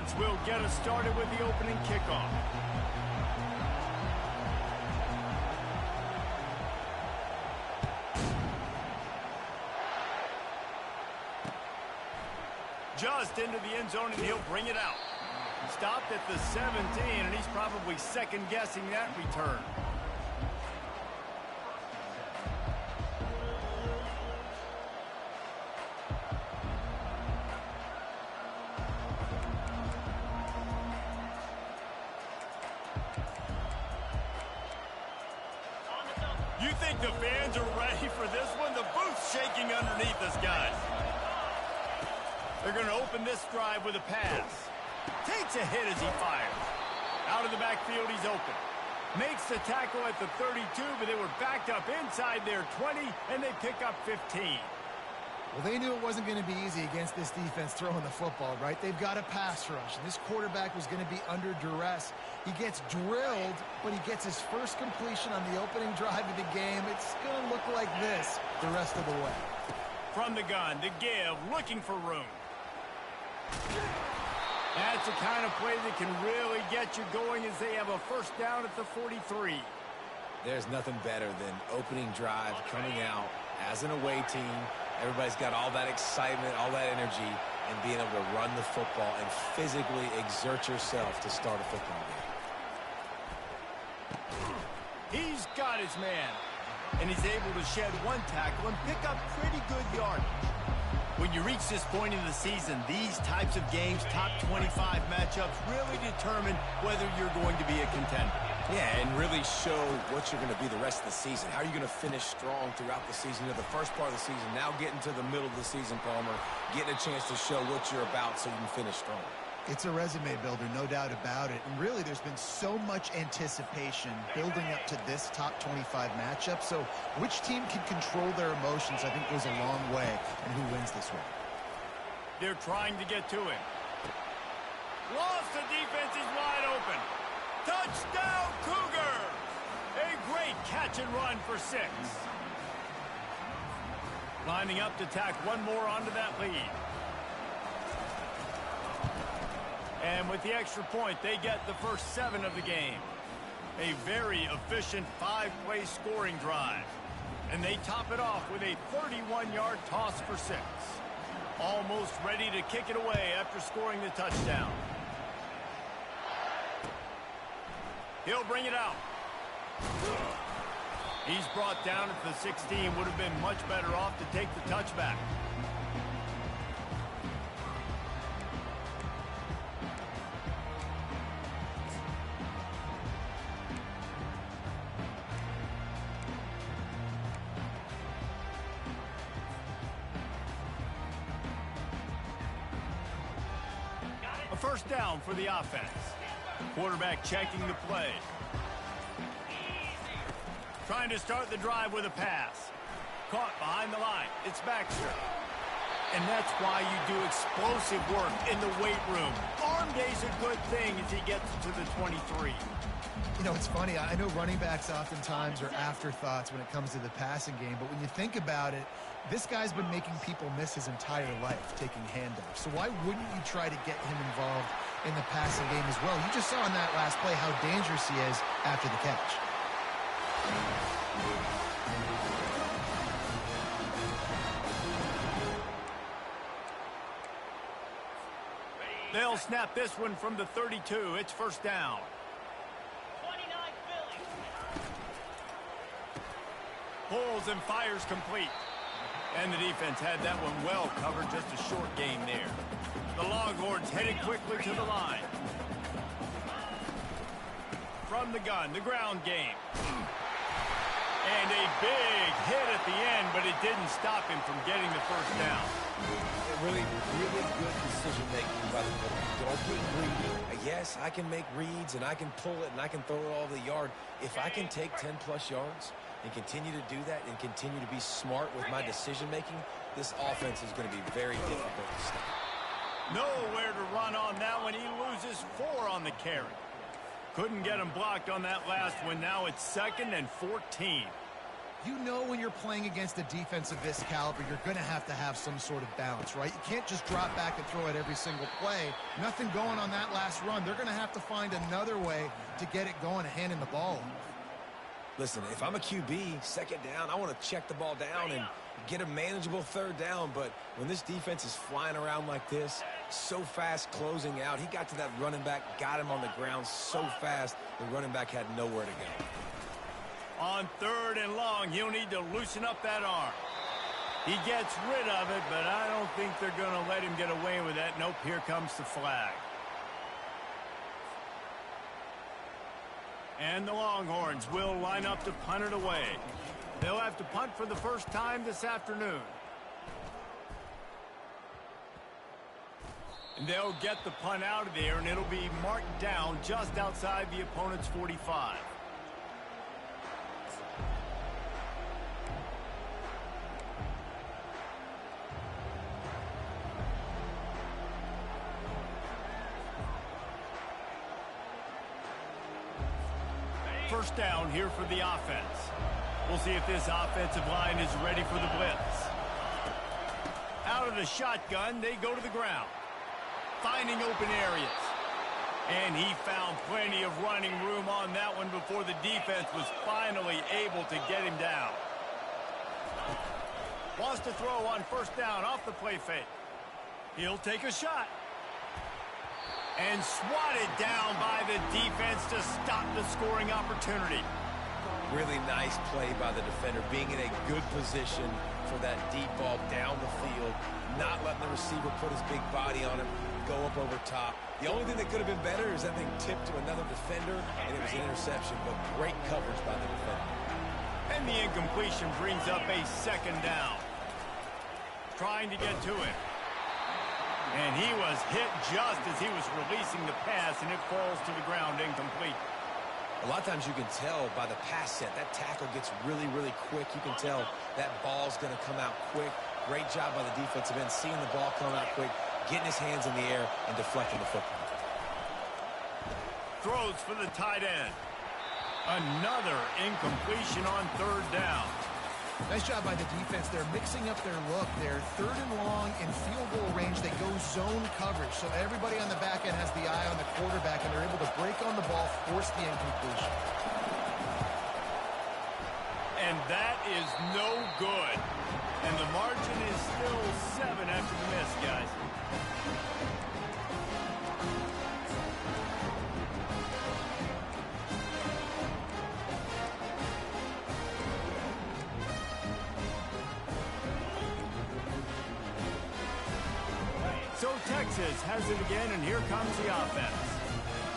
defense will get us started with the opening kickoff. Just into the end zone, and he'll bring it out. Stopped at the 17, and he's probably second-guessing that return. You think the fans are ready for this one? The booth's shaking underneath us, guys. They're going to open this drive with a pass. Takes a hit as he fires. Out of the backfield, he's open. Makes the tackle at the 32, but they were backed up inside their 20, and they pick up 15. Well, they knew it wasn't going to be easy against this defense throwing the football, right? They've got a pass rush. This quarterback was going to be under duress. He gets drilled, but he gets his first completion on the opening drive of the game. It's going to look like this the rest of the way. From the gun, to give, looking for room. That's the kind of play that can really get you going as they have a first down at the 43. There's nothing better than opening drive, coming out as an away team. Everybody's got all that excitement, all that energy, and being able to run the football and physically exert yourself to start a football game. He's got his man, and he's able to shed one tackle and pick up pretty good yardage. When you reach this point in the season, these types of games, top 25 matchups, really determine whether you're going to be a contender. Yeah, and really show what you're going to be the rest of the season. How are you going to finish strong throughout the season? You know, the first part of the season, now getting to the middle of the season, Palmer, getting a chance to show what you're about so you can finish strong. It's a resume builder, no doubt about it. And really, there's been so much anticipation building up to this top 25 matchup. So which team can control their emotions, I think, goes a long way in who wins this one. They're trying to get to him. Lost, the defense is wide open. Touchdown, Cougars! A great catch and run for 6. Lining up to tack one more onto that lead. And with the extra point, they get the first 7 of the game. A very efficient 5-play scoring drive. And they top it off with a 31-yard toss for 6. Almost ready to kick it away after scoring the touchdown. He'll bring it out. He's brought down at the 16. Would have been much better off to take the touchback. A first down for the offense. Quarterback checking the play. Trying to start the drive with a pass. Caught behind the line. It's Baxter. And that's why you do explosive work in the weight room. Arm day's a good thing as he gets to the 23. You know, it's funny. I know running backs oftentimes are afterthoughts when it comes to the passing game. But when you think about it, this guy's been making people miss his entire life taking handoffs. So why wouldn't you try to get him involved in the passing game as well? You just saw in that last play how dangerous he is after the catch. They'll snap this one from the 32. It's first down. 29 Philly. Pulls and fires complete. And the defense had that one well covered, just a short gain there. The Longhorns headed quickly to the line. From the gun, the ground game. And a big hit at the end, but it didn't stop him from getting the first down. Really good decision-making by the quarterback. Don't get greedy. Yes, I can make reads, and I can pull it, and I can throw it all over the yard. If I can take 10-plus yards and continue to do that and continue to be smart with my decision-making, this offense is going to be very difficult to stop. Nowhere to run on that one. He loses 4 on the carry. Couldn't get him blocked on that last one. Now it's 2nd and 14. You know when you're playing against a defense of this caliber, you're going to have some sort of balance, right? You can't just drop back and throw it every single play. Nothing going on that last run. They're going to have to find another way to get it going and handing the ball off. Listen, if I'm a QB, second down, I want to check the ball down and get a manageable third down. But when this defense is flying around like this, so fast closing out, he got to that running back, got him on the ground so fast, the running back had nowhere to go. On 3rd and long, he'll need to loosen up that arm. He gets rid of it, but I don't think they're going to let him get away with that. Nope, here comes the flag. And the Longhorns will line up to punt it away. They'll have to punt for the first time this afternoon. And they'll get the punt out of there, and it'll be marked down just outside the opponent's 45. First down here for the offense. We'll see if this offensive line is ready for the blitz. Out of the shotgun, they go to the ground, finding open areas. And he found plenty of running room on that one before the defense was finally able to get him down. Wants to throw on first down off the play fake. He'll take a shot. And swatted down by the defense to stop the scoring opportunity. Really nice play by the defender, being in a good position for that deep ball down the field, not letting the receiver put his big body on him, go up over top. The only thing that could have been better is that thing tipped to another defender, and it was an interception, but great coverage by the defender. And the incompletion brings up a second down. Trying to get to it. And he was hit just as he was releasing the pass, and it falls to the ground incomplete. A lot of times you can tell by the pass set, that tackle gets really, really quick. You can tell that ball's going to come out quick. Great job by the defensive end, seeing the ball come out quick, getting his hands in the air, and deflecting the football. Throws for the tight end. Another incompletion on 3rd down. Nice job by the defense. They're mixing up their look. They're 3rd and long in field goal range. They go zone coverage. So everybody on the back end has the eye on the quarterback, and they're able to break on the ball, force the incompletion. And that is no good. And the margin is still 7 after the miss, guys. So Texas has it again, and here comes the offense.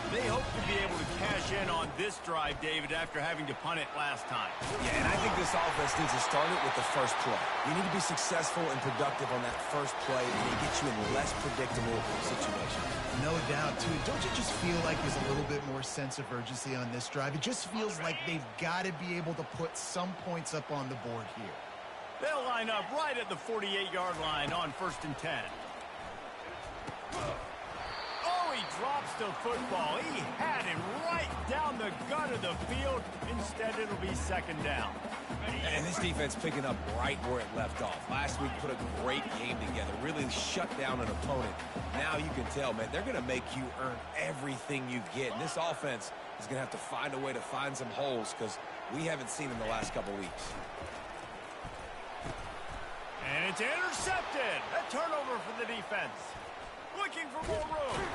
They hope to be able to cash in on this drive, David, after having to punt it last time. Yeah, and I think this offense needs to start it with the first play. You need to be successful and productive on that first play, and it gets you in less predictable situations. No doubt, too. Don't you just feel like there's a little bit more sense of urgency on this drive? It just feels like they've got to be able to put some points up on the board here. They'll line up right at the 48-yard line on 1st and 10. Oh, he drops the football. He had him right down the gut of the field. Instead, it'll be 2nd down. And this defense picking up right where it left off. Last week put a great game together, really shut down an opponent. Now you can tell, man, they're going to make you earn everything you get. And this offense is going to have to find a way to find some holes because we haven't seen them the last couple weeks. And it's intercepted. A turnover for the defense. Looking for more room.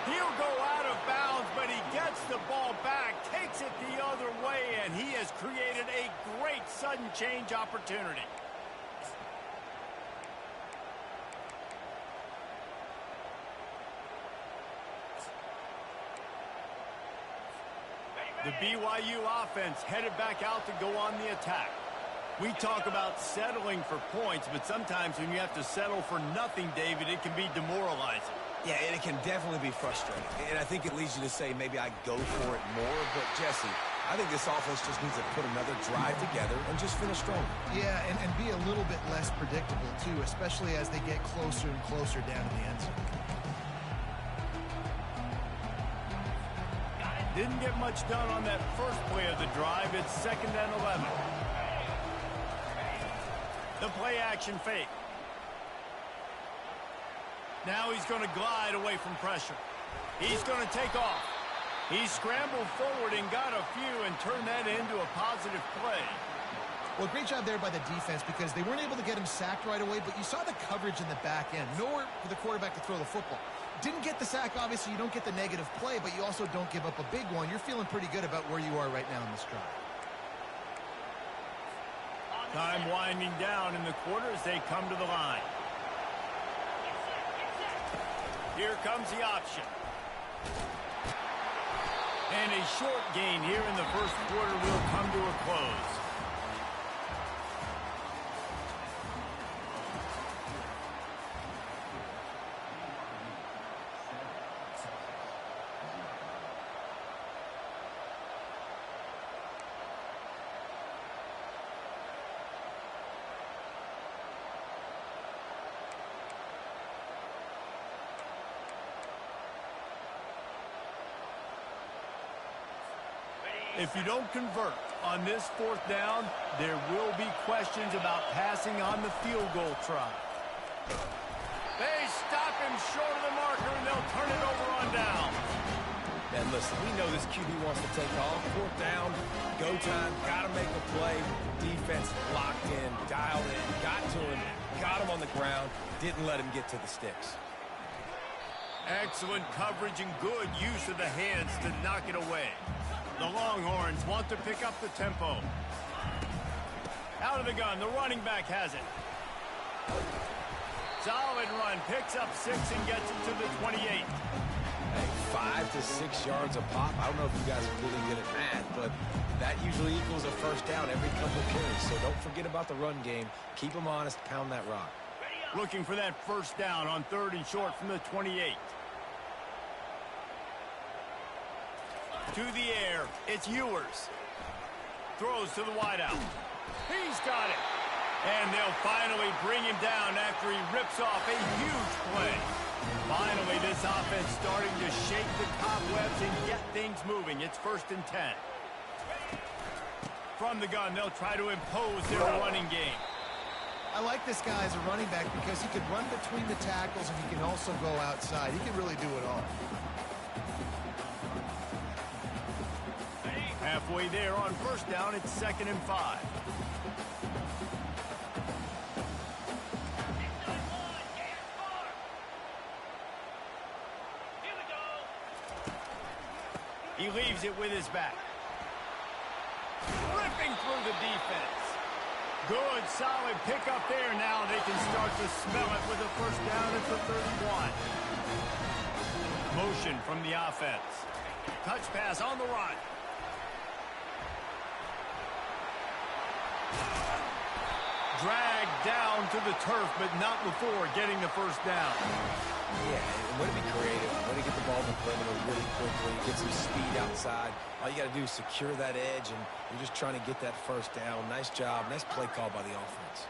He'll go out of bounds, but he gets the ball back, takes it the other way, and he has created a great sudden change opportunity. The BYU offense headed back out to go on the attack. We talk about settling for points, but sometimes when you have to settle for nothing, David, it can be demoralizing. Yeah, and it can definitely be frustrating. And I think it leads you to say maybe I go for it more. But, Jesse, I think this offense just needs to put another drive together and just finish strong. Yeah, and be a little bit less predictable, too, especially as they get closer and closer down to the end zone. Didn't get much done on that first play of the drive. It's 2nd and 11. The play action fake. Now he's going to glide away from pressure. He's going to take off. He scrambled forward and got a few and turned that into a positive play. Well, great job there by the defense because they weren't able to get him sacked right away, but you saw the coverage in the back end. Nowhere for the quarterback to throw the football. Didn't get the sack, obviously. You don't get the negative play, but you also don't give up a big one. You're feeling pretty good about where you are right now in this drive. Time winding down in the quarter as they come to the line. Here comes the option. And a short gain here in the first quarter will come to a close. If you don't convert on this 4th down, there will be questions about passing on the field goal try. They stop him short of the marker, and they'll turn it over on down. Man, listen, we know this QB wants to take off. 4th down, go time, got to make a play. Defense locked in, dialed in, got to him, got him on the ground, didn't let him get to the sticks. Excellent coverage and good use of the hands to knock it away. The Longhorns want to pick up the tempo. Out of the gun, the running back has it. Solid run, picks up 6 and gets it to the 28. Hey, 5 to 6 yards a pop. I don't know if you guys are really good at math, but that usually equals a first down every couple of carries. So don't forget about the run game. Keep them honest, pound that rock. Looking for that first down on 3rd and short from the 28. To the air, it's Ewers. Throws to the wideout. He's got it. And they'll finally bring him down after he rips off a huge play. Finally, this offense starting to shake the cobwebs and get things moving. It's 1st and 10. From the gun, they'll try to impose their running game. I like this guy as a running back because he can run between the tackles and he can also go outside. He can really do it all. Halfway there on 1st down, it's 2nd and 5. He leaves it with his back. Ripping through the defense. Good, solid pickup there. Now they can start to smell it with a 1st down at the 31. Motion from the offense. Touch pass on the run. Dragged down to the turf, but not before getting the 1st down. Yeah, and way to be creative, way to get the ball in the perimeter really quickly, get some speed outside. All you got to do is secure that edge, and you're just trying to get that 1st down. Nice job, nice play call by the offense.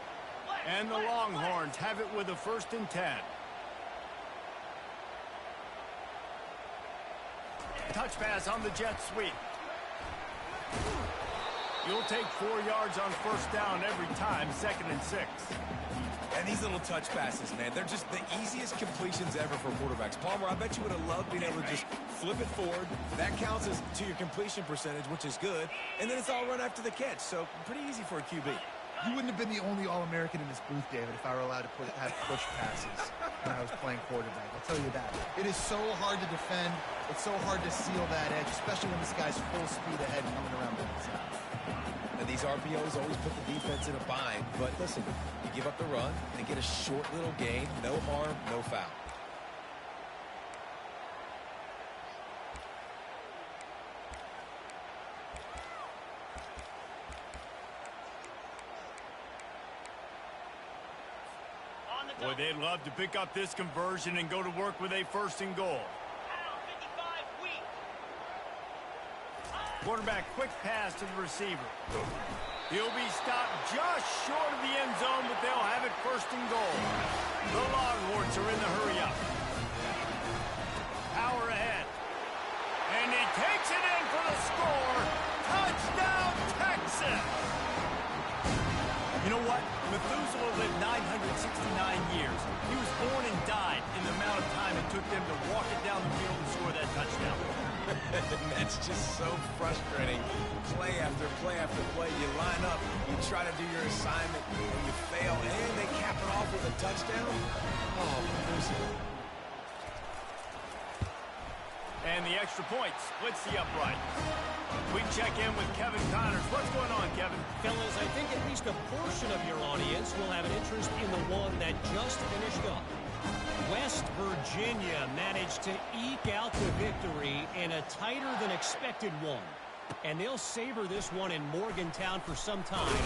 And the Longhorns have it with a 1st and 10. Touch pass on the jet sweep. You'll take 4 yards on 1st down every time, 2nd and 6. And these little touch passes, man, they're just the easiest completions ever for quarterbacks. Palmer, I bet you would have loved being able to just flip it forward. That counts as to your completion percentage, which is good. And then it's all run after the catch, so pretty easy for a QB. You wouldn't have been the only All-American in this booth, David, if I were allowed to have push passes when I was playing quarterback. I'll tell you that. It is so hard to defend. It's so hard to seal that edge, especially when this guy's full speed ahead coming around the inside. And these RPOs always put the defense in a bind. But listen, you give up the run, they get a short little gain, no harm, no foul. Boy, they'd love to pick up this conversion and go to work with a 1st and goal. Quarterback, quick pass to the receiver. He'll be stopped just short of the end zone, but they'll have it 1st and goal. The Longhorns are in the hurry-up. Power ahead. And he takes it in will score. Touchdown, Texas! You know what? Methuselah lived 969 years. He was born and died in the amount of time it took them to walk it down the field and score that touchdown. That's just so frustrating. Play after play after play. You line up, you try to do your assignment, and you fail, and they cap it off with a touchdown? Oh, Methuselah. And the extra point splits the upright. We check in with Kevin Connors. What's going on, Kevin? Fellas, I think at least a portion of your audience will have an interest in the one that just finished up. West Virginia managed to eke out the victory in a tighter-than-expected one. And they'll savor this one in Morgantown for some time,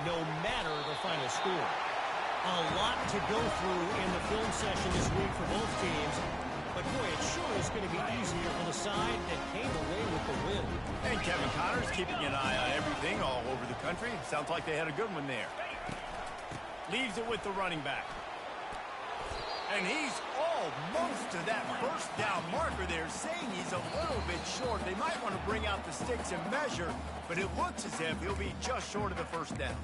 no matter the final score. A lot to go through in the film session this week for both teams. But, boy, it sure is going to be easier for the side that came away with the win. And Kevin Connors keeping an eye on everything all over the country. Sounds like they had a good one there. Leaves it with the running back. And he's almost to that first down marker there, saying he's a little bit short. They might want to bring out the sticks and measure, but it looks as if he'll be just short of the first down.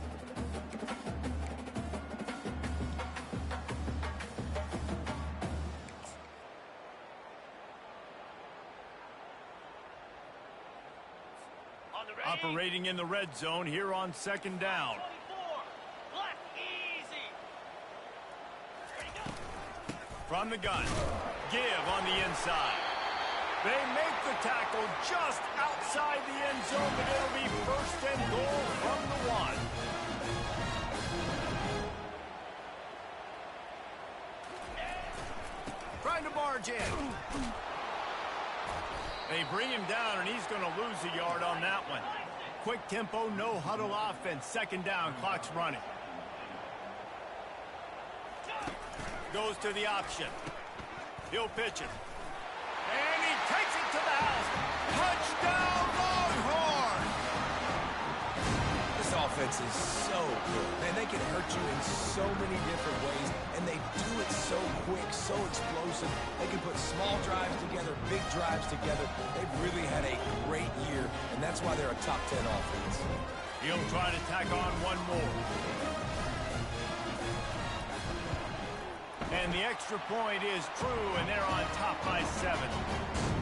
Operating in the red zone here on second down. 24. Left, easy. From the gun. Give on the inside. They make the tackle just outside the end zone, but it'll be first and goal from the one. Trying to barge in. They bring him down, and he's going to lose a yard on that one. Quick tempo, no huddle offense. Second down, clock's running. Goes to the option. He'll pitch it. And he takes it to the house. Touchdown, Longhorn! This offense is so good. Man, they can hurt you in so many different ways, and they do it so quick, so explosive. They can put small drives together, big drives together. They've really had a great year, and that's why they're a top 10 offense. He'll try to tack on one more. And the extra point is true, and they're on top by 7.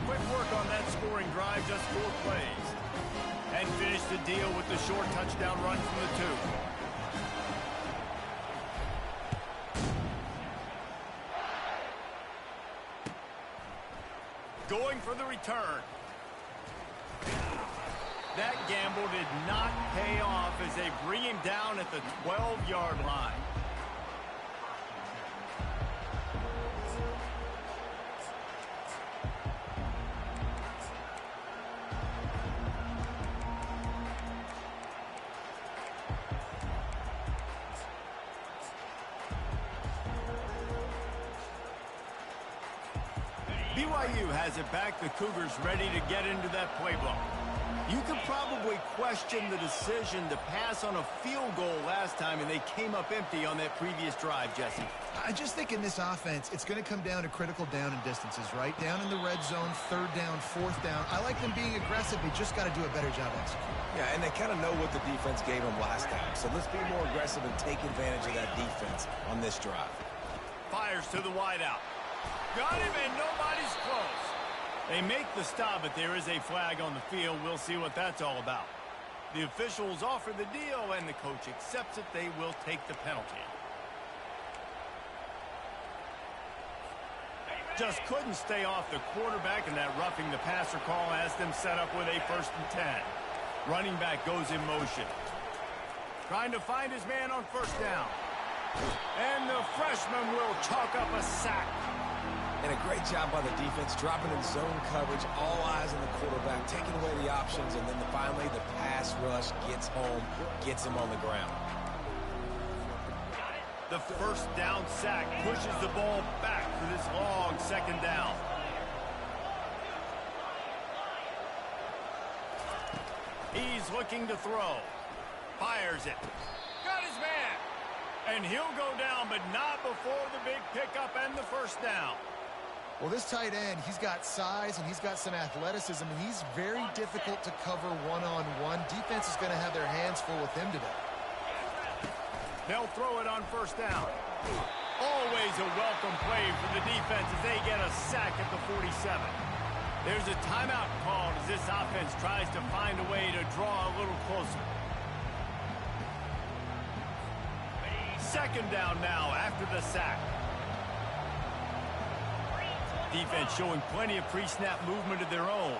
Quick work on that scoring drive, just 4 plays. And finish the deal with the short touchdown run from the 2. Going for the return. That gamble did not pay off as they bring him down at the 12-yard line. BYU has it back. The Cougars ready to get into that playbook. You could probably question the decision to pass on a field goal last time, and they came up empty on that previous drive, Jesse. I just think in this offense, it's going to come down to critical down and distances, right? Down in the red zone, 3rd down, 4th down. I like them being aggressive. They just got to do a better job executing. Yeah, and they kind of know what the defense gave them last time. So let's be more aggressive and take advantage of that defense on this drive. Fires to the wideout. Got him, and nobody's close. They make the stop, but there is a flag on the field. We'll see what that's all about. The officials offer the deal, and the coach accepts it. They will take the penalty. Just couldn't stay off the quarterback, and that roughing the passer call has them set up with a 1st and 10. Running back goes in motion. Trying to find his man on 1st down. And the freshman will chalk up a sack. And a great job by the defense, dropping in zone coverage, all eyes on the quarterback, taking away the options, and then finally the pass rush gets home, gets him on the ground. The 1st down sack pushes the ball back for this long 2nd down. He's looking to throw. Fires it. Got his man. And he'll go down, but not before the big pickup and the 1st down. Well, this tight end, he's got size and he's got some athleticism, and he's very difficult to cover one-on-one. Defense is going to have their hands full with him today. They'll throw it on first down. Always a welcome play for the defense as they get a sack at the 47. There's a timeout called as this offense tries to find a way to draw a little closer. Second down now after the sack. Defense showing plenty of pre-snap movement of their own.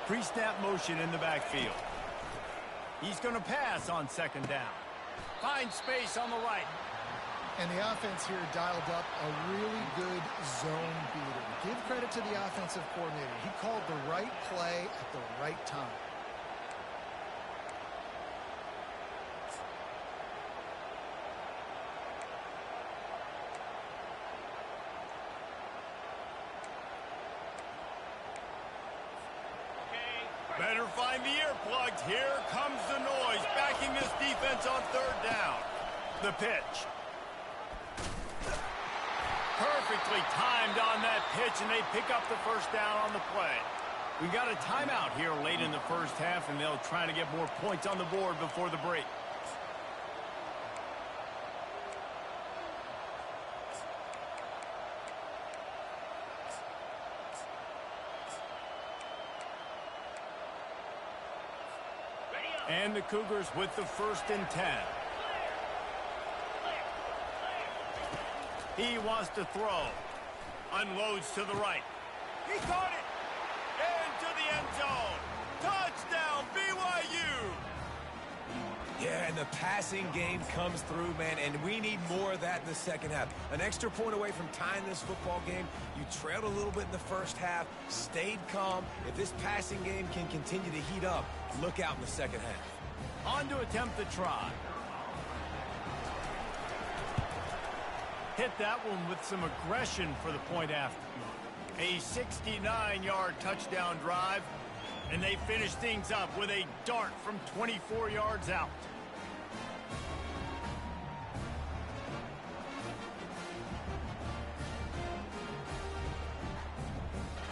Pre-snap motion in the backfield. He's going to pass on second down. Finds space on the right. And the offense here dialed up a really good zone beating. Give credit to the offensive coordinator. He called the right play at the right time. Better find the earplugs. Here comes the noise, backing this defense on third down. The pitch. Perfectly timed on that pitch, and they pick up the first down on the play. We got a timeout here late in the first half, and they'll try to get more points on the board before the break. And the Cougars with the 1st and 10. He wants to throw. Unloads to the right. He caught it. Into the end zone. Touchdown, BYU. Yeah, and the passing game comes through, man, and we need more of that in the second half. An extra point away from tying this football game. You trailed a little bit in the first half, stayed calm. If this passing game can continue to heat up, look out in the second half. On to attempt the try. Hit that one with some aggression for the point after. A 69-yard touchdown drive, and they finish things up with a dart from 24 yards out.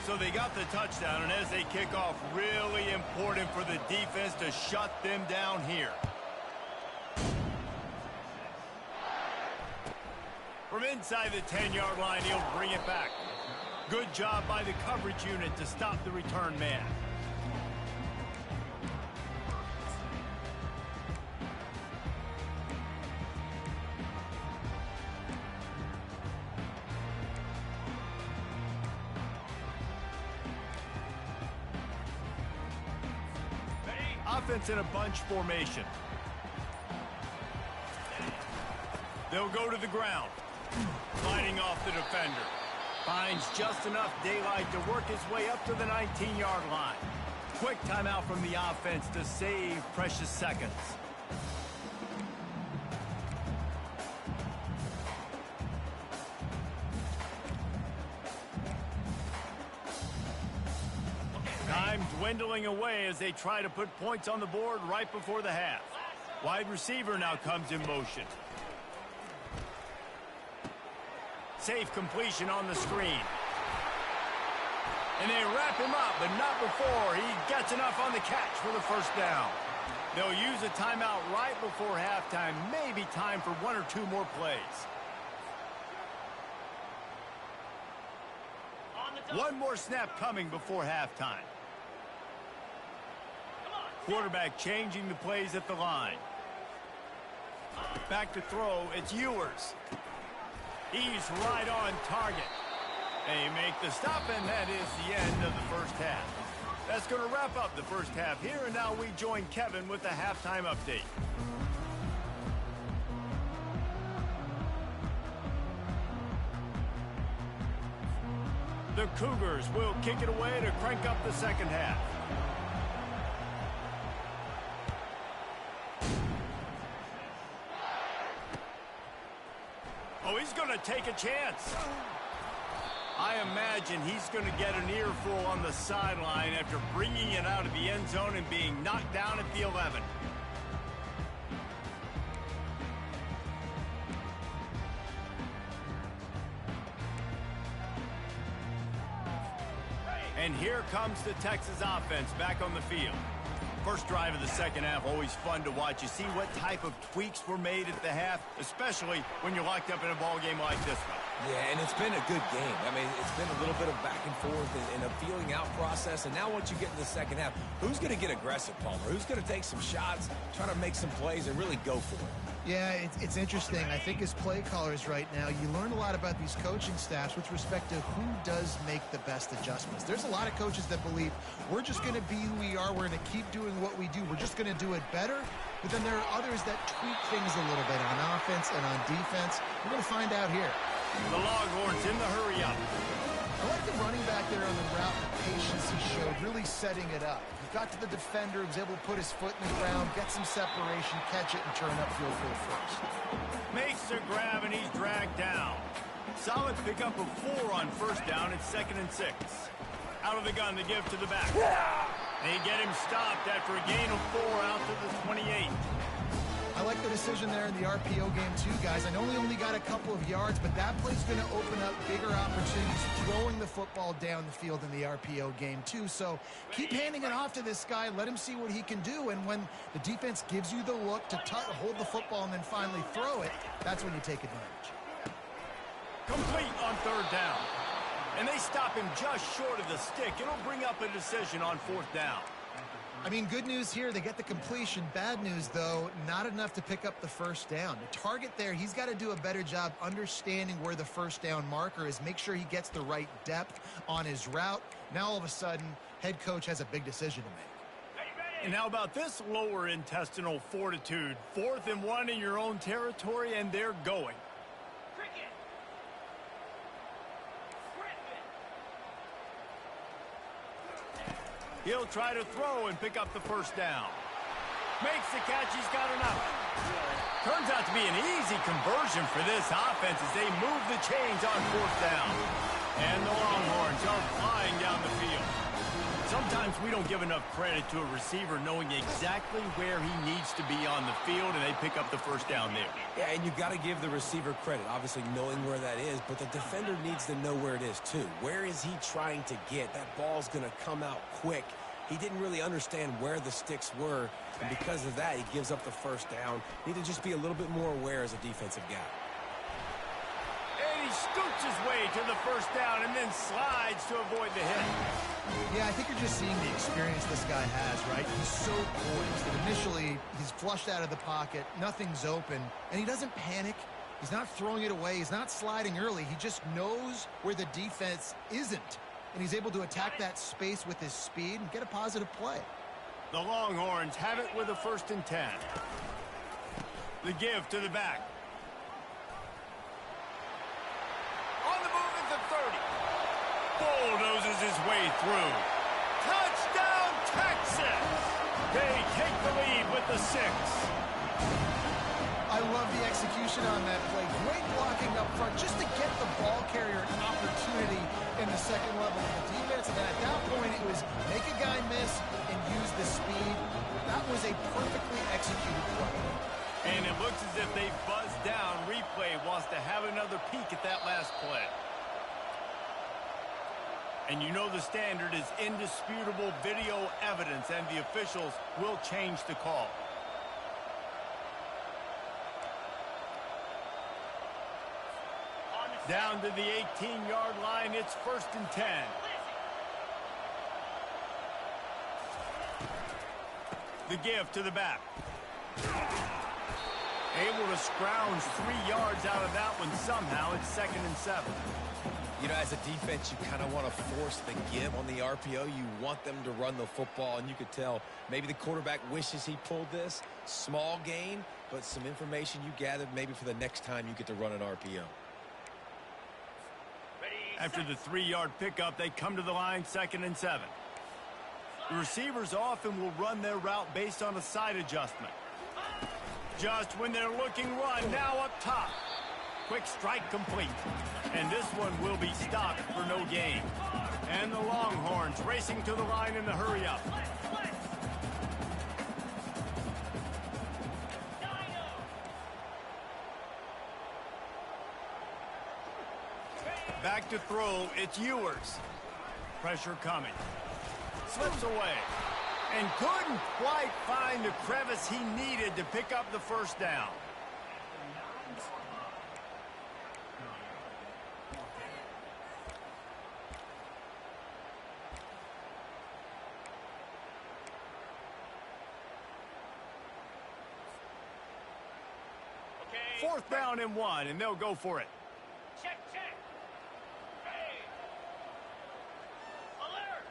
So they got the touchdown, and as they kick off, really important for the defense to shut them down here. From inside the 10-yard line, he'll bring it back. Good job by the coverage unit to stop the return man. Offense in a bunch formation. They'll go to the ground. Fighting off the defender. Finds just enough daylight to work his way up to the 19-yard line. Quick timeout from the offense to save precious seconds. Time dwindling away as they try to put points on the board right before the half. Wide receiver now comes in motion. Safe completion on the screen. And they wrap him up, but not before he gets enough on the catch for the first down. They'll use a timeout right before halftime. Maybe time for one or two more plays. One more snap coming before halftime. Quarterback changing the plays at the line. Back to throw, it's Ewers. He's right on target. They make the stop, and that is the end of the first half. That's going to wrap up the first half here, and now we join Kevin with the halftime update. The Cougars will kick it away to crank up the second half. Oh, he's going to take a chance. I imagine he's going to get an earful on the sideline after bringing it out of the end zone and being knocked down at the 11. here comes the Texas offense back on the field. First drive of the second half, always fun to watch. You see what type of tweaks were made at the half, especially when you're locked up in a ball game like this one. Yeah, and it's been a good game. I mean, it's been a little bit of back and forth and a feeling out process. And now once you get in the second half, who's going to get aggressive, Palmer? Who's going to take some shots, try to make some plays, and really go for it? Yeah, it's interesting. I think as play callers right now, you learn a lot about these coaching staffs with respect to who does make the best adjustments. There's a lot of coaches that believe we're just going to be who we are. We're going to keep doing what we do. We're just going to do it better. But then there are others that tweak things a little bit on offense and on defense. We're going to find out here. The Longhorns in the hurry-up. I like the running back there on the route, the patience he showed, really setting it up. He got to the defender, was able to put his foot in the ground, get some separation, catch it, and turn upfield for the first. Makes the grab, and he's dragged down. Solid pickup of 4 on first down. It's 2nd and 6. Out of the gun to give to the back. They get him stopped after a gain of 4 out to the 28. I like the decision there in the RPO game too, guys. I know he only got a couple of yards, but that play's going to open up bigger opportunities throwing the football down the field in the RPO game too. So keep handing it off to this guy. Let him see what he can do. And when the defense gives you the look to hold the football and then finally throw it, that's when you take advantage. Complete on 3rd down. And they stop him just short of the stick. It'll bring up a decision on 4th down. I mean, good news here, they get the completion. Bad news, though, not enough to pick up the first down. The target there, he's got to do a better job understanding where the first down marker is, make sure he gets the right depth on his route. Now, all of a sudden, head coach has a big decision to make. And how about this lower intestinal fortitude? 4th and 1 in your own territory, and they're going. He'll try to throw and pick up the first down. Makes the catch. He's got enough. Turns out to be an easy conversion for this offense as they move the chains on 4th down. And the Longhorns are flying down the field. Sometimes we don't give enough credit to a receiver knowing exactly where he needs to be on the field, and they pick up the first down there. Yeah, and you've got to give the receiver credit, obviously knowing where that is, but the defender needs to know where it is too. Where is he trying to get? That ball's going to come out quick. He didn't really understand where the sticks were, and because of that, he gives up the first down. Need to just be a little bit more aware as a defensive guy. And he scoots his way to the first down and then slides to avoid the hit. Yeah, I think you're just seeing the experience this guy has, right? He's so poised that initially he's flushed out of the pocket, nothing's open, and he doesn't panic. He's not throwing it away. He's not sliding early. He just knows where the defense isn't, and he's able to attack that space with his speed and get a positive play. The Longhorns have it with a 1st and 10. The give to the back. On the move at the 30. Bulldozes his way through. Touchdown, Texas! They take the lead with the 6. I love the execution on that play. Great blocking up front just to get the ball carrier an opportunity in the second level of the defense. And then at that point, it was make a guy miss and use the speed. That was a perfectly executed play. And it looks as if they buzzed down. Replay wants to have another peek at that last play. And you know the standard is indisputable video evidence, and the officials will change the call. Down to the 18-yard line, it's 1st and 10. The give to the back. Able to scrounge 3 yards out of that one somehow. It's 2nd and 7. You know, as a defense, you kind of want to force the give on the RPO. You want them to run the football, and you could tell maybe the quarterback wishes he pulled this. Small gain, but some information you gathered maybe for the next time you get to run an RPO. After the 3-yard pickup, they come to the line, 2nd and 7. The receivers often will run their route based on a side adjustment. Just when they're looking run, now up top. Quick strike complete. And this one will be stopped for no gain. And the Longhorns racing to the line in the hurry-up. Back to throw, it's Ewers. Pressure coming. Slips away. And couldn't quite find the crevice he needed to pick up the first down. Okay. 4th down and 1, and they'll go for it. Check, check. Hey. Alert.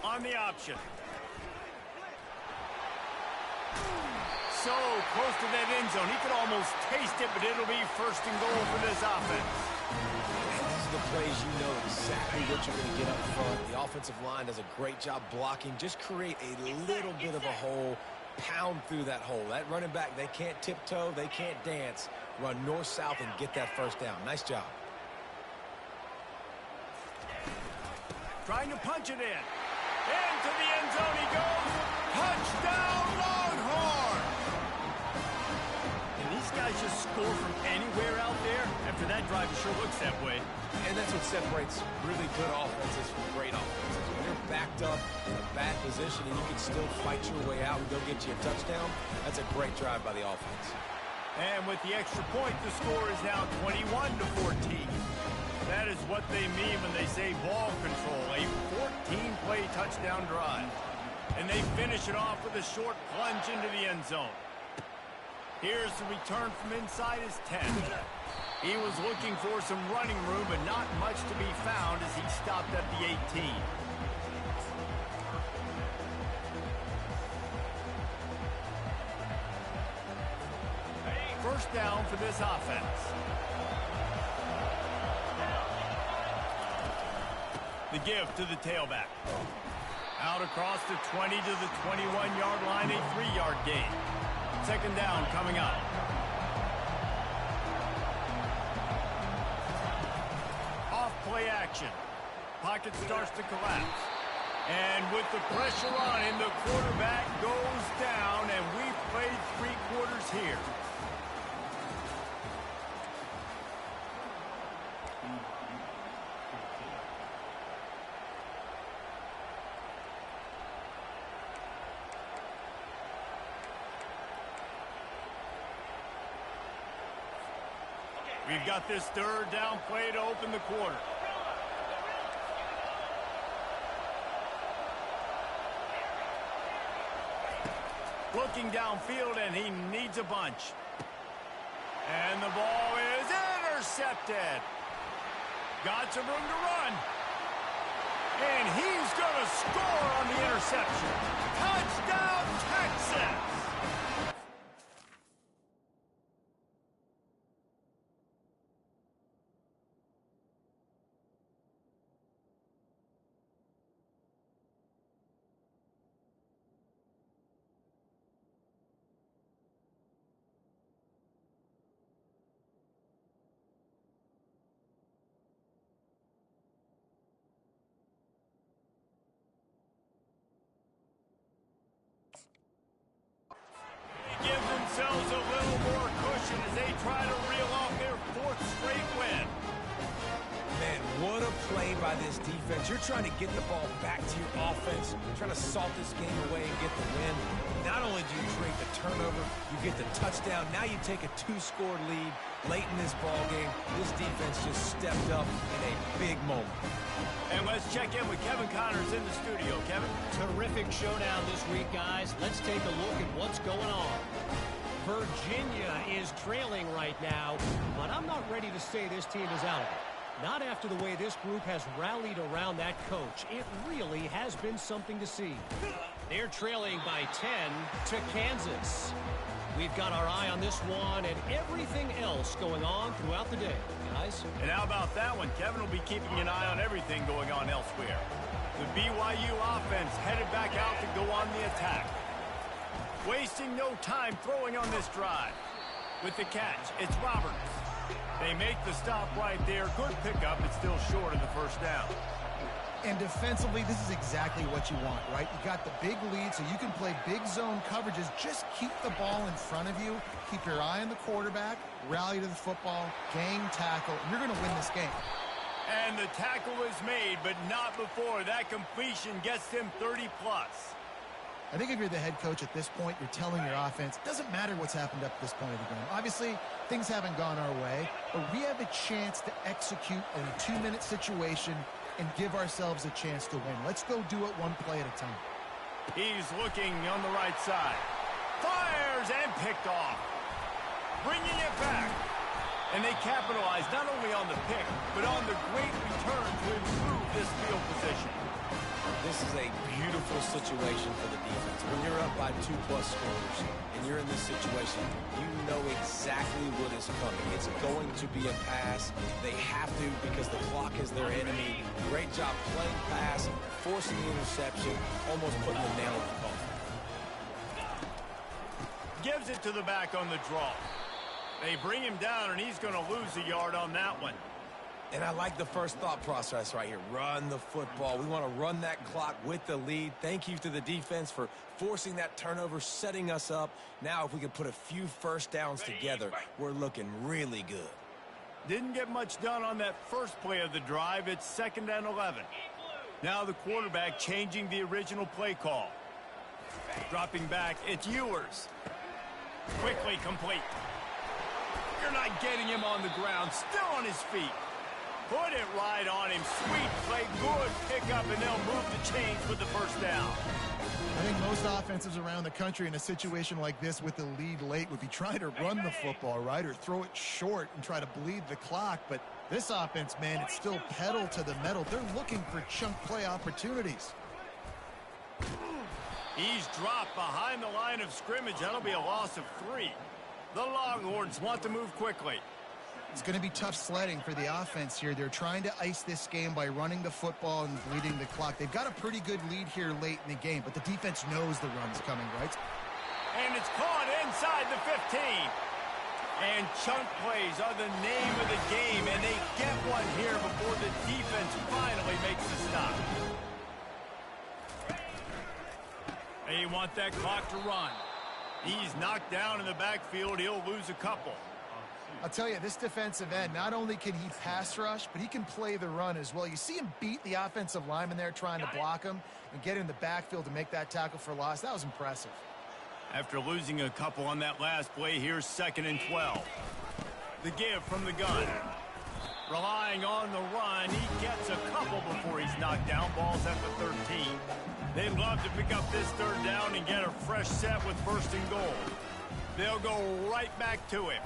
On the option. So close to that end zone. He could almost taste it, but it'll be 1st and goal for this offense. These are the plays you know exactly what you're going to get up front. The offensive line does a great job blocking. Just create a little bit of a hole. Pound through that hole. That running back, they can't tiptoe, they can't dance. Run north-south and get that first down. Nice job. Trying to punch it in. Into the end zone he goes. Touchdown, Longhorn! And these guys just score from anywhere out there. After that drive, it sure looks that way. And that's what separates really good offenses from great offenses. When you're backed up in a bad position and you can still fight your way out and go get you a touchdown, that's a great drive by the offense. And with the extra point, the score is now 21-14. That is what they mean when they say ball control, a 14-play touchdown drive. And they finish it off with a short plunge into the end zone. Here's the return from inside his 10. He was looking for some running room, but not much to be found as he stopped at the 18. First down for this offense. The give to the tailback. Out across the 20 to the 21-yard line, a 3-yard gain. 2nd down coming up. Off play action. Pocket starts to collapse. And with the pressure on him, the quarterback goes down, and we've played 3 quarters here. We've got this 3rd down play to open the quarter. Looking downfield, and he needs a bunch. And the ball is intercepted. Got some room to run. And he's going to score on the interception. Touchdown, Texas! Gives themselves a little more cushion as they try to reel off their 4th straight win. Man, what a play by this defense. You're trying to get the ball back to your offense, trying to salt this game away and get the win. Not only do you create the turnover, you get the touchdown. Now you take a 2-score lead late in this ball game. This defense just stepped up in a big moment. And let's check in with Kevin Connors in the studio. Kevin? Terrific showdown this week, guys. Let's take a look at what's going on. Virginia is trailing right now, but I'm not ready to say this team is out of it. Not after the way this group has rallied around that coach. It really has been something to see. They're trailing by 10 to Kansas. We've got our eye on this one and everything else going on throughout the day, guys. And how about that one? Kevin will be keeping an eye on everything going on elsewhere. The BYU offense headed back out to go on the attack. Wasting no time throwing on this drive. With the catch, it's Roberts. They make the stop right there. Good pickup, but still short of the 1st down. And defensively, this is exactly what you want, right? You got the big lead, so you can play big zone coverages. Just keep the ball in front of you. Keep your eye on the quarterback. Rally to the football. Gang tackle. And you're going to win this game. And the tackle is made, but not before that completion gets him 30-plus. I think if you're the head coach at this point, you're telling your offense, it doesn't matter what's happened up to this point of the game. Obviously, things haven't gone our way, but we have a chance to execute in a 2-minute situation and give ourselves a chance to win. Let's go do it one play at a time. He's looking on the right side. Fires and picked off. Bringing it back. And they capitalize not only on the pick, but on the great return to improve this field position. This is a beautiful situation for the defense. When you're up by 2+ scores and you're in this situation, you know exactly what is coming. It's going to be a pass. They have to because the clock is their enemy. Great job playing pass, forcing the interception, almost putting the nail in the coffin. Gives it to the back on the draw. They bring him down, and he's going to lose a yard on that one. And I like the first thought process right here. Run the football. We want to run that clock with the lead. Thank you to the defense for forcing that turnover, setting us up. Now, if we can put a few first downs together, we're looking really good. Didn't get much done on that first play of the drive. It's 2nd and 11. Now the quarterback changing the original play call. Dropping back, it's Ewers. Quickly complete. You're not getting him on the ground. Still on his feet. Put it right on him. Sweet play. Good pickup, and they'll move the chains with the first down. I think most offenses around the country in a situation like this with the lead late would be trying to run the football, right, or throw it short and try to bleed the clock. But this offense, man, it's still pedal to the metal. They're looking for chunk play opportunities. He's dropped behind the line of scrimmage. That'll be a loss of 3. The Longhorns want to move quickly. It's going to be tough sledding for the offense here. They're trying to ice this game by running the football and bleeding the clock. They've got a pretty good lead here late in the game, but the defense knows the run's coming, right? And it's caught inside the 15. And chunk plays are the name of the game, and they get one here before the defense finally makes the stop. They want that clock to run. He's knocked down in the backfield. He'll lose a couple. I'll tell you, this defensive end, not only can he pass rush, but he can play the run as well. You see him beat the offensive lineman there trying to block him and get in the backfield to make that tackle for loss. That was impressive. After losing a couple on that last play, here's 2nd and 12. The give from the gun. Relying on the run, he gets a couple before he's knocked down. Ball's at the 13. They'd love to pick up this 3rd down and get a fresh set with 1st and goal. They'll go right back to him.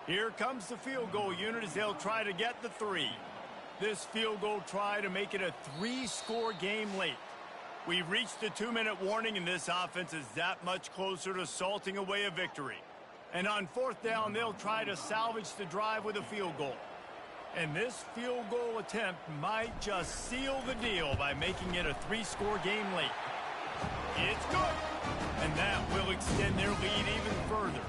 Here comes the field goal unit as they'll try to get the 3. This field goal try to make it a 3-score game late. We've reached the 2-minute warning, and this offense is that much closer to salting away a victory. And on 4th down, they'll try to salvage the drive with a field goal. And this field goal attempt might just seal the deal by making it a 3-score game late. It's good, and that will extend their lead even further.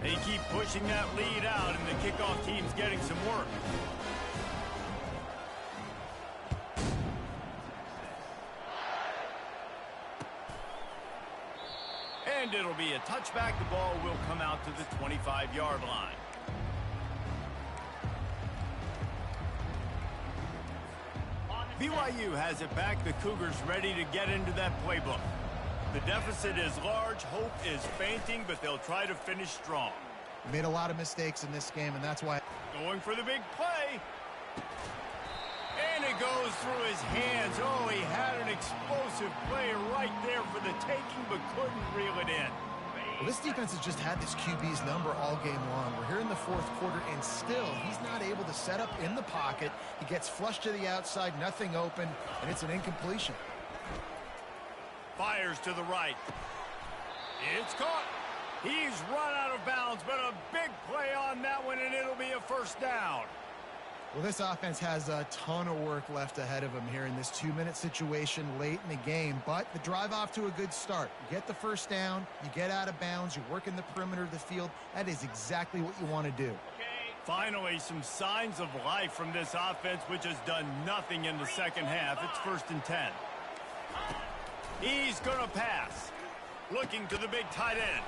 They keep pushing that lead out, and the kickoff team's getting some work. And it'll be a touchback. The ball will come out to the 25-yard line. BYU has it back. The Cougars ready to get into that playbook. The deficit is large. Hope is fainting, but they'll try to finish strong. He made a lot of mistakes in this game, and that's why. Going for the big play. And it goes through his hands. Oh, he had an explosive play right there for the taking, but couldn't reel it in. Well, this defense has just had this QB's number all game long. We're here in the 4th quarter, and still he's not able to set up in the pocket. He gets flushed to the outside, nothing open, and it's an incompletion. Fires to the right. It's caught. He's run out of bounds, but a big play on that one, and it'll be a 1st down. Well, this offense has a ton of work left ahead of them here in this 2-minute situation late in the game, but the drive off to a good start. You get the first down, you get out of bounds, you work in the perimeter of the field. That is exactly what you want to do. Finally, some signs of life from this offense, which has done nothing in the second half. It's 1st and 10. He's going to pass. Looking to the big tight end.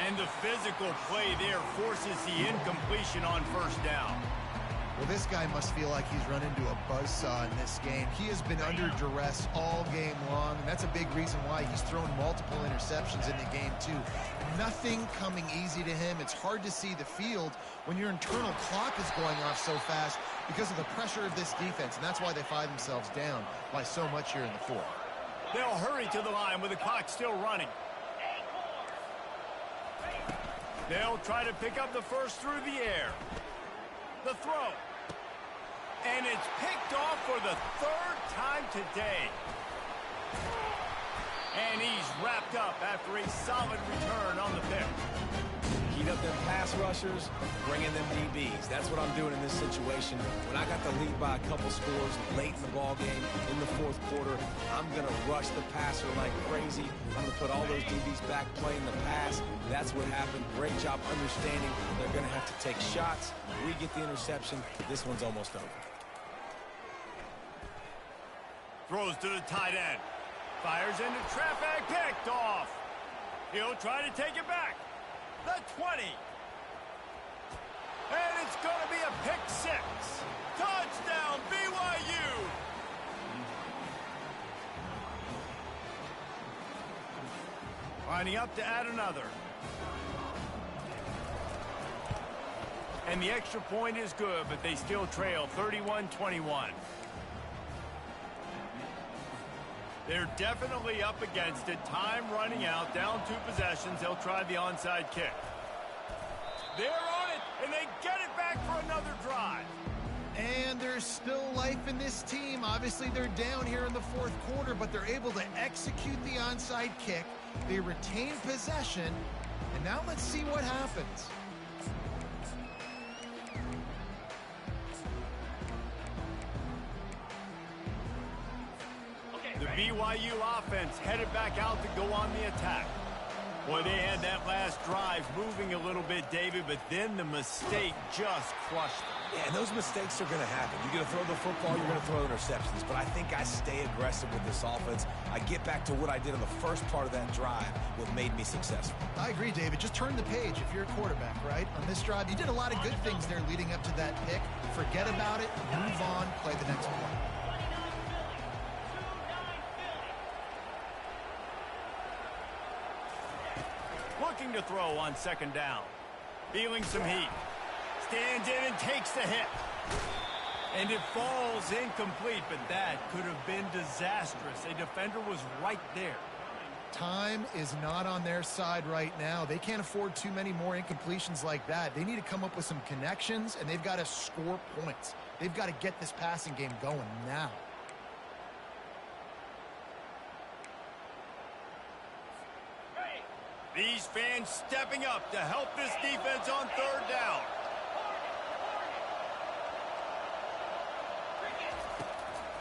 And the physical play there forces the incompletion on 1st down. Well, this guy must feel like he's run into a buzzsaw in this game. He has been under duress all game long, and that's a big reason why he's thrown multiple interceptions in the game, too. Nothing coming easy to him. It's hard to see the field when your internal clock is going off so fast because of the pressure of this defense, and that's why they find themselves down by so much here in the 4th. They'll hurry to the line with the clock still running. They'll try to pick up the first through the air. The throw. And it's picked off for the 3rd time today. And he's wrapped up after a solid return on the pick. Heat up them pass rushers, bring in them DBs. That's what I'm doing in this situation. When I got the lead by a couple scores late in the ball game, in the 4th quarter, I'm going to rush the passer like crazy. I'm going to put all those DBs back playing the pass. That's what happened. Great job understanding they're going to have to take shots. We get the interception. This one's almost over. Throws to the tight end. Fires into traffic. Picked off. He'll try to take it back. The 20. And it's going to be a pick 6. Touchdown, BYU. Lining up to add another. And the extra point is good, but they still trail 31-21. They're definitely up against it. Time running out. Down 2 possessions. They'll try the onside kick. They're on it, and they get it back for another drive. And there's still life in this team. Obviously, they're down here in the 4th quarter, but they're able to execute the onside kick. They retain possession, and now let's see what happens. The BYU offense headed back out to go on the attack. Boy, they had that last drive moving a little bit, David, but then the mistake just crushed them. Yeah, and those mistakes are going to happen. You're going to throw the football, you're going to throw interceptions. But I think I stay aggressive with this offense. I get back to what I did on the first part of that drive, what made me successful. I agree, David. Just turn the page if you're a quarterback, right? On this drive, you did a lot of good things there leading up to that pick. Forget about it, move on, play the next play. Looking to throw on 2nd down. Feeling some heat. Stands in and takes the hit. And it falls incomplete, but that could have been disastrous. A defender was right there. Time is not on their side right now. They can't afford too many more incompletions like that. They need to come up with some connections, and they've got to score points. They've got to get this passing game going now. These fans stepping up to help this defense on 3rd down.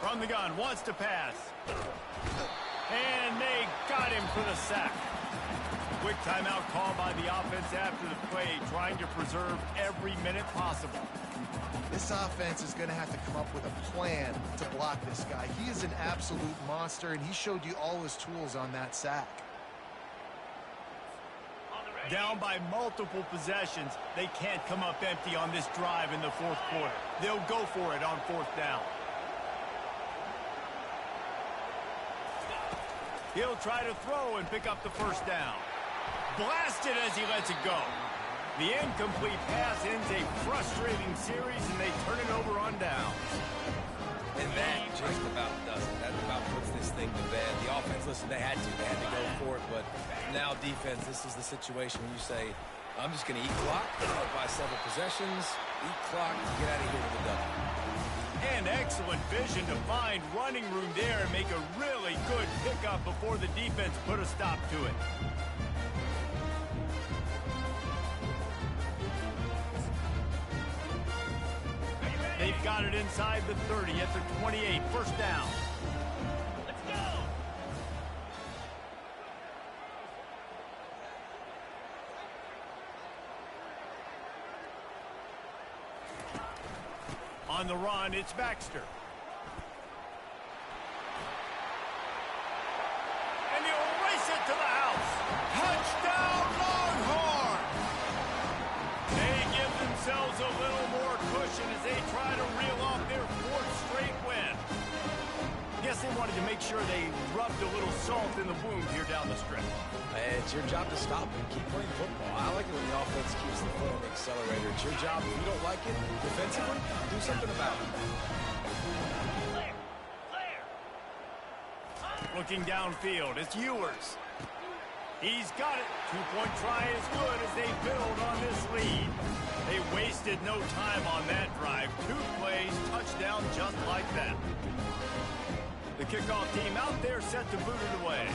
From the gun, wants to pass. And they got him for the sack. Quick timeout call by the offense after the play, trying to preserve every minute possible. This offense is going to have to come up with a plan to block this guy. He is an absolute monster, and he showed you all his tools on that sack. Down by multiple possessions, they can't come up empty on this drive in the 4th quarter. They'll go for it on 4th down. He'll try to throw and pick up the 1st down. Blasted as he lets it go. The incomplete pass ends a frustrating series, and they turn it over on down. And that just about does it. That about puts this thing to bed. The offense, listen, they had to go for it, but now defense, this is the situation where you say, I'm just going to eat clock by several possessions, eat clock, get out of here with a W. And excellent vision to find running room there and make a really good pickup before the defense put a stop to it. got it inside the 30 at the 28. First down. Let's go. On the run, it's Baxter. And he'll race it to the house. Touchdown, Longhorn! They give themselves a little more cushion as they try to reel off their 4th straight win. Guess they wanted to make sure they rubbed a little salt in the wound here down the stretch. It's your job to stop and keep playing football. I like it when the offense keeps the foot on the accelerator. It's your job. If you don't like it defensively, do something about it. Clear. Clear. Looking downfield, it's Ewers. He's got it. 2-point try is good as they build on this lead. They wasted no time on that drive. 2 plays, touchdown just like that. The kickoff team out there set to boot it away.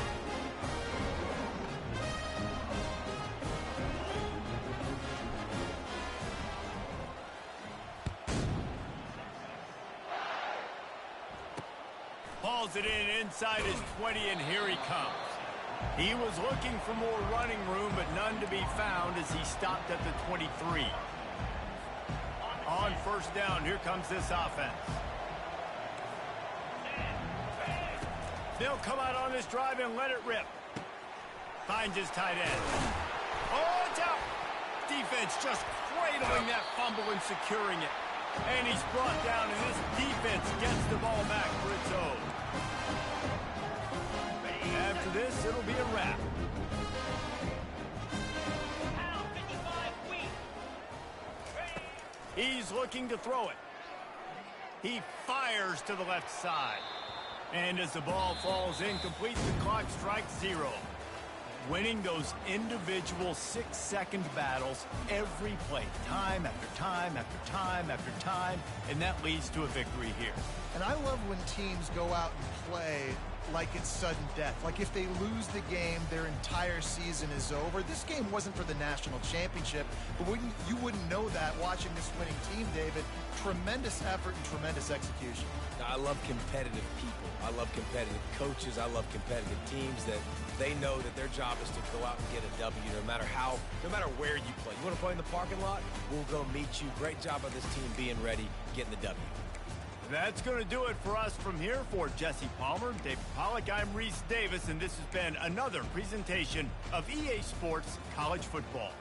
Hauls it in inside his 20, and here he comes. He was looking for more running room, but none to be found as he stopped at the 23. On first down, here comes this offense. They'll come out on this drive and let it rip. Finds his tight end. Oh, it's out. Defense just cradling that fumble and securing it. And he's brought down, and this defense gets the ball back for its own. After this, it'll be a wrap. Pound 55 weak. He's looking to throw it. He fires to the left side. And as the ball falls incomplete, the clock strikes 0. Winning those individual 6-second battles every play, time after time after time after time, and that leads to a victory here. And I love when teams go out and play like it's sudden death. Like if they lose the game, their entire season is over. This game wasn't for the national championship, but you wouldn't know that watching this winning team, David. Tremendous effort and tremendous execution. I love competitive people. I love competitive coaches. I love competitive teams that they know that their job is to go out and get a W no matter where you play. You want to play in the parking lot? We'll go meet you. Great job by this team being ready, getting the W. That's going to do it for us from here. For Jesse Palmer, David Pollack, I'm Reese Davis, and this has been another presentation of EA Sports College Football.